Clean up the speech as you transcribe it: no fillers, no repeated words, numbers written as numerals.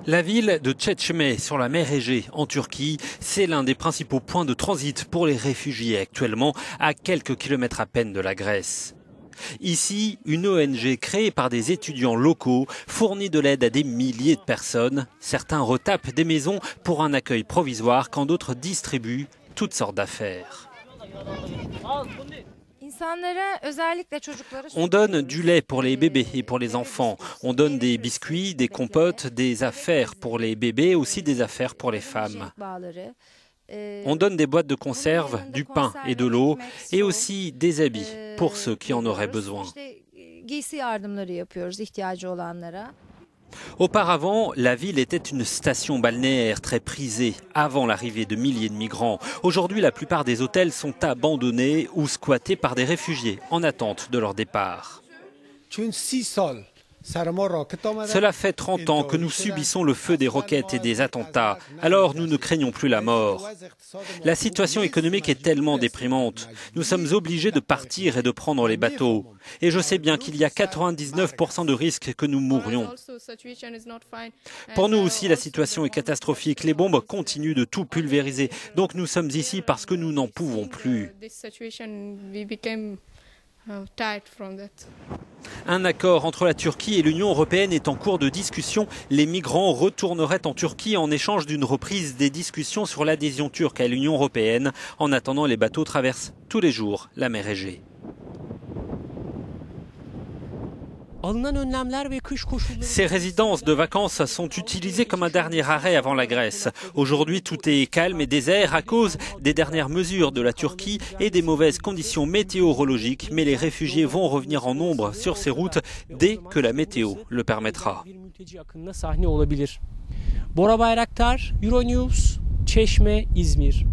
La ville de Çeşme, sur la mer Égée, en Turquie, c'est l'un des principaux points de transit pour les réfugiés actuellement, à quelques kilomètres à peine de la Grèce. Ici, une ONG créée par des étudiants locaux fournit de l'aide à des milliers de personnes. Certains retapent des maisons pour un accueil provisoire, quand d'autres distribuent toutes sortes d'affaires. On donne du lait pour les bébés et pour les enfants. On donne des biscuits, des compotes, des affaires pour les bébés, aussi des affaires pour les femmes. On donne des boîtes de conserve, du pain et de l'eau, et aussi des habits pour ceux qui en auraient besoin. Auparavant, la ville était une station balnéaire très prisée avant l'arrivée de milliers de migrants. Aujourd'hui, la plupart des hôtels sont abandonnés ou squattés par des réfugiés en attente de leur départ. Cela fait 30 ans que nous subissons le feu des roquettes et des attentats, alors nous ne craignons plus la mort. La situation économique est tellement déprimante. Nous sommes obligés de partir et de prendre les bateaux. Et je sais bien qu'il y a 99% de risques que nous mourions. Pour nous aussi, la situation est catastrophique. Les bombes continuent de tout pulvériser. Donc nous sommes ici parce que nous n'en pouvons plus. Un accord entre la Turquie et l'Union européenne est en cours de discussion. Les migrants retourneraient en Turquie en échange d'une reprise des discussions sur l'adhésion turque à l'Union européenne. En attendant, les bateaux traversent tous les jours la mer Égée. Ces résidences de vacances sont utilisées comme un dernier arrêt avant la Grèce. Aujourd'hui, tout est calme et désert à cause des dernières mesures de la Turquie et des mauvaises conditions météorologiques. Mais les réfugiés vont revenir en nombre sur ces routes dès que la météo le permettra. Bora Bayraktar, Euronews, Çeşme, İzmir.